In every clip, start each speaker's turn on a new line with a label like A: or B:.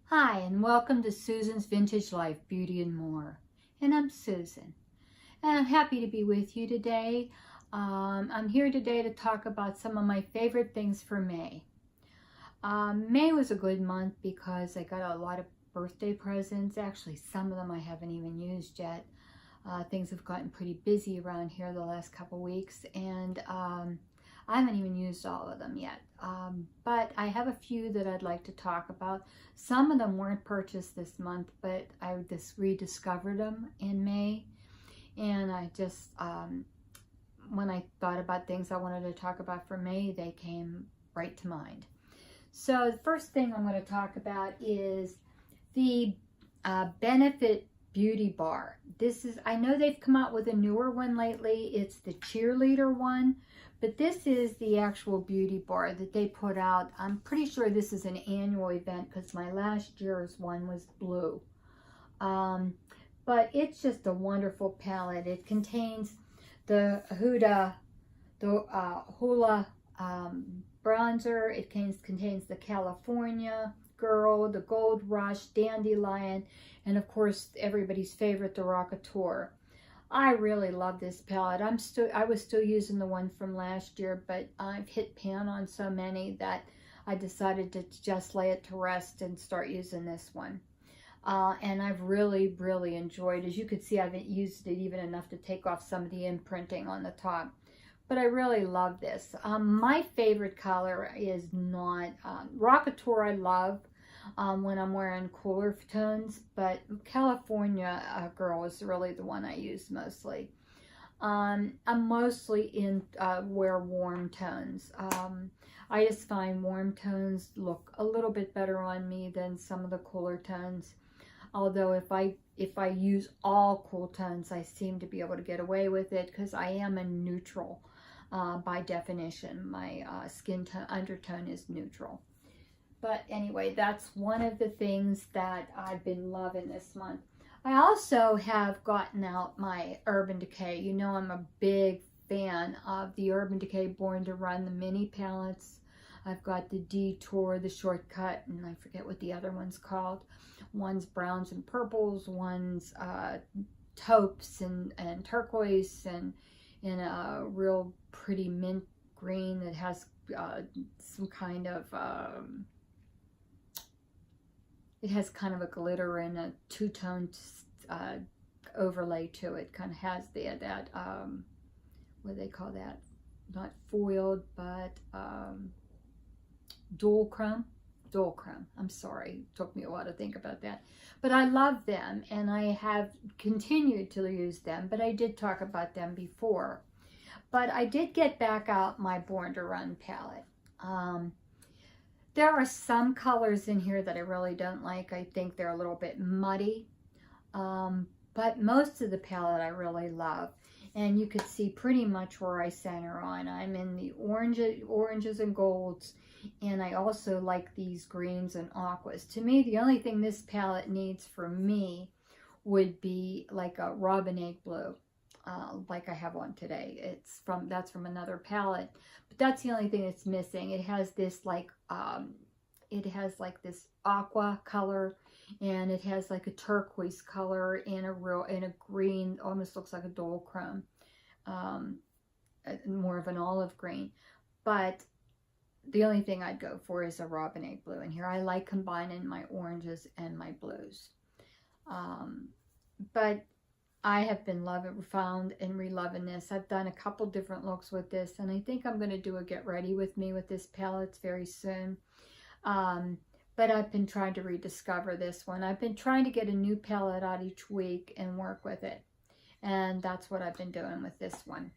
A: Hi, and welcome to Susan's Vintage Life, Beauty and More. And I'm Susan, and I'm happy to be with you today. I'm here today to talk about some of my favorite things for May. May was a good month because I got a lot of birthday presents. Actually, some of them I haven't even used yet. Things have gotten pretty busy around here the last couple weeks, and I haven't even used all of them yet, but I have a few that I'd like to talk about. Some of them weren't purchased this month, but I just rediscovered them in May, and I just, when I thought about things I wanted to talk about for May, they came right to mind. So the first thing I'm going to talk about is the Benefit Beauty Bar. I know they've come out with a newer one lately. It's the cheerleader one. But this is the actual beauty bar that they put out. I'm pretty sure this is an annual event because my last year's one was blue. But it's just a wonderful palette. It contains the Hula bronzer. It contains the California Girl, the Gold Rush, Dandelion, and of course everybody's favorite, the Rockateur. I really love this palette. I was still using the one from last year, but I've hit pan on so many that I decided to just lay it to rest and start using this one. And I've really enjoyed. As you can see, I haven't used it even enough to take off some of the imprinting on the top. But I really love this. My favorite color is not Rockateur. I love when I'm wearing cooler tones, but California Girl is really the one I use mostly. I'm mostly wear warm tones. I just find warm tones look a little bit better on me than some of the cooler tones. Although if I use all cool tones, I seem to be able to get away with it because I am a neutral by definition. My skin tone undertone is neutral. But anyway, that's one of the things that I've been loving this month. I also have gotten out my Urban Decay. You know I'm a big fan of the Urban Decay Born to Run, the mini palettes. I've got the Detour, the Shortcut, and I forget what the other one's called. One's browns and purples, one's taupes and turquoise, and in a real pretty mint green that has some kind of... it has kind of a glitter and a two-tone overlay to it. Kind of has that what do they call that? Not foiled, but dual chrome. Dual chrome. I'm sorry. It took me a while to think about that. But I love them, and I have continued to use them, but I did talk about them before. But I did get back out my Born to Run palette. There are some colors in here that I really don't like. I think they're a little bit muddy. But most of the palette I really love. And you could see pretty much where I center on. I'm in the oranges and golds. And I also like these greens and aquas. To me, the only thing this palette needs for me would be like a robin egg blue. Like I have on today. That's from another palette, but that's the only thing that's missing. It has this like this aqua color, and it has like a turquoise color and a green, almost looks like a dual chrome, more of an olive green. But the only thing I'd go for is a robin egg blue in here. I like combining my oranges and my blues, but I have been found and reloving this. I've done a couple different looks with this, and I think I'm going to do a get ready with me with this palette very soon. But I've been trying to rediscover this one. I've been trying to get a new palette out each week and work with it. And that's what I've been doing with this one.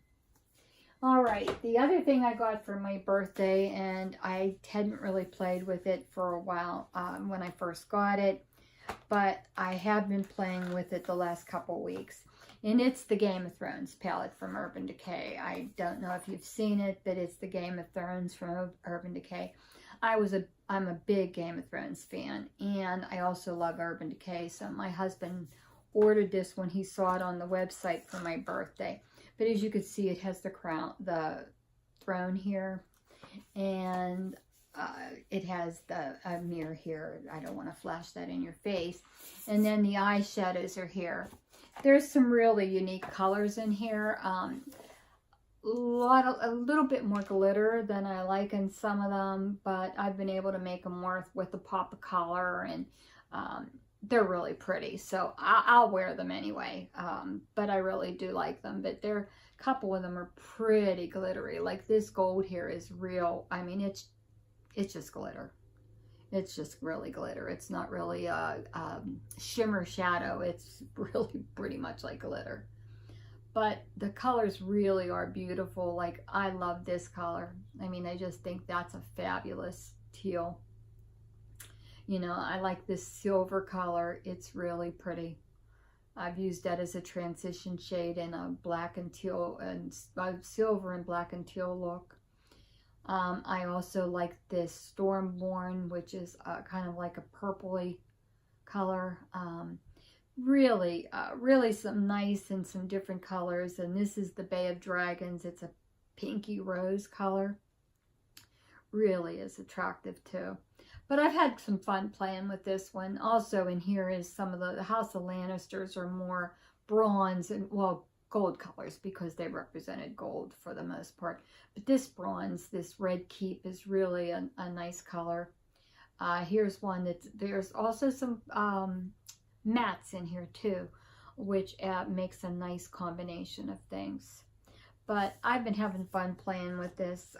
A: All right, the other thing I got for my birthday, and I hadn't really played with it for a while when I first got it, but I have been playing with it the last couple weeks. And it's the Game of Thrones palette from Urban Decay. I don't know if you've seen it, but it's the Game of Thrones from Urban Decay. I'm a big Game of Thrones fan, and I also love Urban Decay. So my husband ordered this when he saw it on the website for my birthday. But as you can see, it has the throne here, and it has the mirror here. I don't want to flash that in your face. And then the eyeshadows are here. There's some really unique colors in here. A little bit more glitter than I like in some of them, but I've been able to make them work with a pop of color, and they're really pretty. So I'll wear them anyway. But I really do like them. But a couple of them are pretty glittery. Like this gold here is real. I mean, it's just glitter. It's just really glitter. It's not really a shimmer shadow. It's really pretty much like glitter. But the colors really are beautiful. Like, I love this color. I mean, I just think that's a fabulous teal. You know, I like this silver color. It's really pretty. I've used that as a transition shade in a black and teal and silver and black and teal look. I also like this Stormborn, which is kind of like a purpley color. Really some nice and some different colors. And this is the Bay of Dragons. It's a pinky rose color. Really is attractive too. But I've had some fun playing with this one. Also in here is some of the House of Lannisters are more bronze and, well, gold colors because they represented gold for the most part. But this bronze, this red keep, is really a nice color. Here's one there's also some mattes in here too, which makes a nice combination of things. But I've been having fun playing with this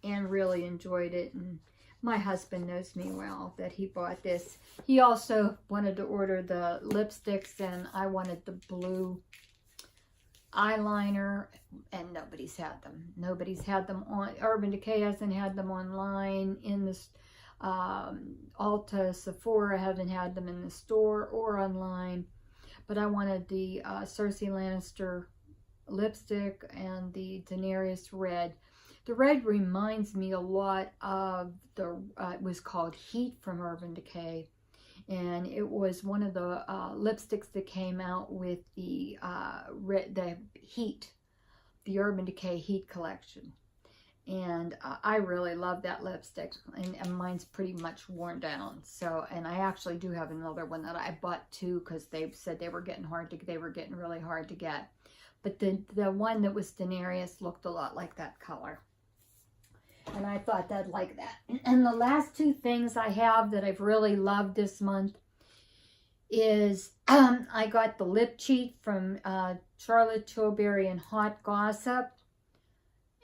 A: and really enjoyed it. And my husband knows me well that he bought this. He also wanted to order the lipsticks, and I wanted the blue eyeliner, and nobody's had them. Nobody's had them on. Urban Decay hasn't had them online. In this Ulta, Sephora haven't had them in the store or online. But I wanted the Cersei Lannister lipstick and the Daenerys red. The red reminds me a lot of it was called Heat from Urban Decay. And it was one of the lipsticks that came out with the Heat, the Urban Decay Heat collection. And I really love that lipstick, and mine's pretty much worn down. So, and I actually do have another one that I bought too, because they said they were getting really hard to get. But the one that was Daenerys looked a lot like that color. And I thought I'd like that. And the last two things I have that I've really loved this month is I got the lip cheat from Charlotte Tilbury and Hot Gossip.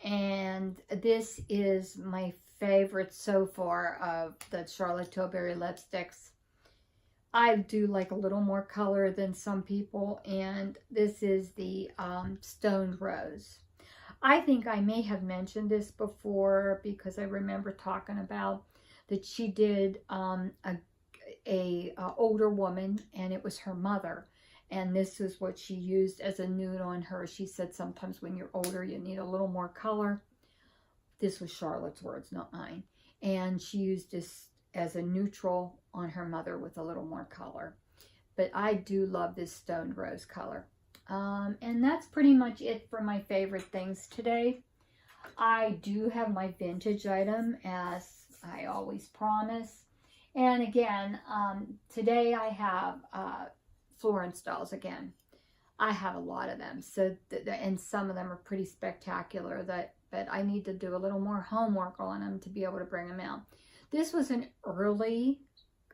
A: And this is my favorite so far of the Charlotte Tilbury lipsticks. I do like a little more color than some people. And this is the Stoned Rose. I think I may have mentioned this before because I remember talking about that she did a older woman, and it was her mother, and this is what she used as a nude on her. She said sometimes when you're older you need a little more color. This was Charlotte's words, not mine. And she used this as a neutral on her mother with a little more color. But I do love this Stoned Rose color. And that's pretty much it for my favorite things today. I do have my vintage item, as I always promise. And again, today I have Florence dolls again. I have a lot of them. So, and some of them are pretty spectacular, but I need to do a little more homework on them to be able to bring them out. This was an early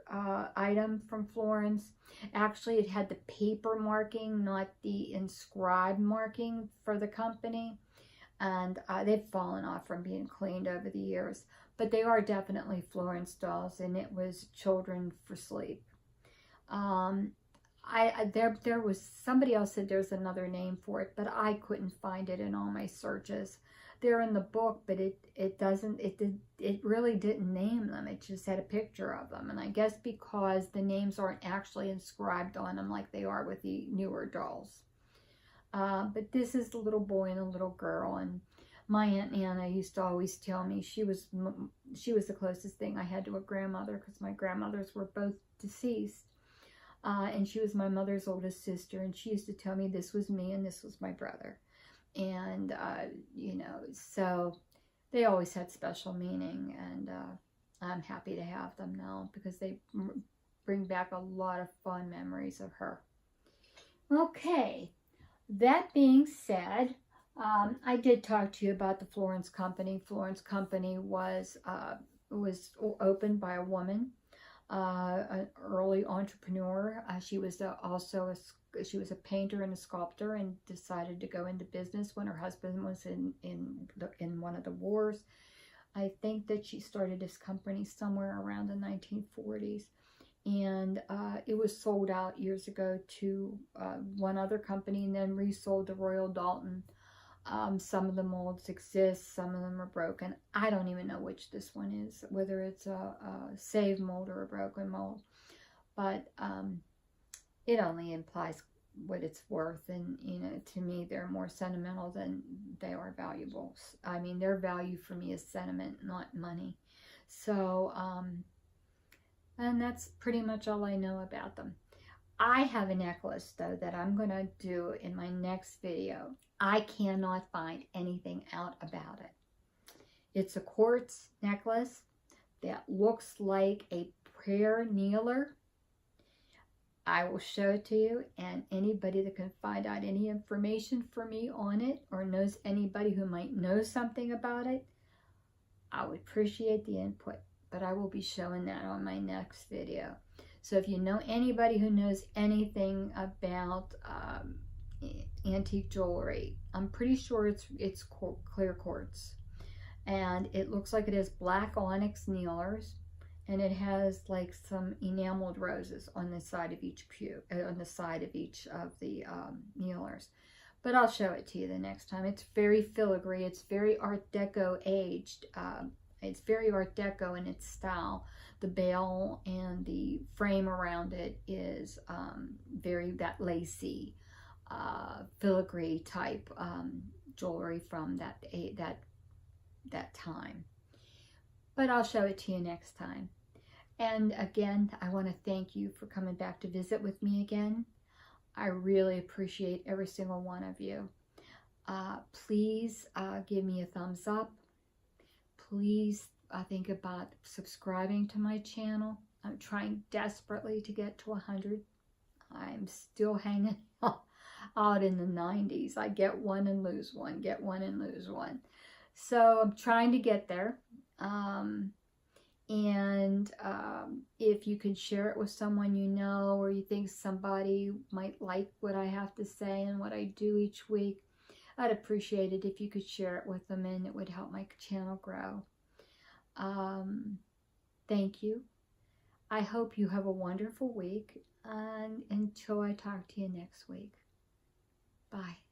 A: item from Florence. Actually, it had the paper marking, not the inscribed marking for the company. And they've fallen off from being cleaned over the years. But they are definitely Florence dolls, and it was Children for Sleep. There was somebody else said there's another name for it, but I couldn't find it in all my searches. They're in the book, but it really didn't name them. It just had a picture of them. And I guess because the names aren't actually inscribed on them like they are with the newer dolls. But this is the little boy and a little girl. And my Aunt Anna used to always tell me she was the closest thing I had to a grandmother, because my grandmothers were both deceased. And she was my mother's oldest sister. And she used to tell me this was me and this was my brother. And, you know, so they always had special meaning, and I'm happy to have them now because they bring back a lot of fun memories of her. Okay, that being said, I did talk to you about the Florence Company. Florence Company was opened by a woman, an early entrepreneur. She was also she was a painter and a sculptor, and decided to go into business when her husband was in one of the wars. I think that she started this company somewhere around the 1940s, and it was sold out years ago to one other company, and then resold to Royal Dalton. Some of the molds exist, some of them are broken. I don't even know which this one is, whether it's a saved mold or a broken mold, but it only implies what it's worth, and you know, to me they're more sentimental than they are valuable. I mean, their value for me is sentiment, not money. So and that's pretty much all I know about them. I have a necklace though that I'm gonna do in my next video. I cannot find anything out about it. It's a quartz necklace that looks like a prayer kneeler. I will show it to you, and anybody that can find out any information for me on it, or knows anybody who might know something about it, I would appreciate the input. But I will be showing that on my next video. So if you know anybody who knows anything about antique jewelry, I'm pretty sure it's clear quartz, and it looks like it has black onyx kneelers, and it has like some enameled roses on the side of each on the side of each of the kneelers. But I'll show it to you the next time. It's very filigree. It's very Art Deco aged. It's very Art Deco in its style. The bail and the frame around it is very that lacy, filigree type jewelry from that time. But I'll show it to you next time. And again, I want to thank you for coming back to visit with me again. I really appreciate every single one of you. Please give me a thumbs up. Please think about subscribing to my channel. I'm trying desperately to get to 100. I'm still hanging out in the 90s. I get one and lose one, get one and lose one. So I'm trying to get there. If you could share it with someone you know, or you think somebody might like what I have to say and what I do each week, I'd appreciate it if you could share it with them, and it would help my channel grow. Thank you. I hope you have a wonderful week, and until I talk to you next week. Bye.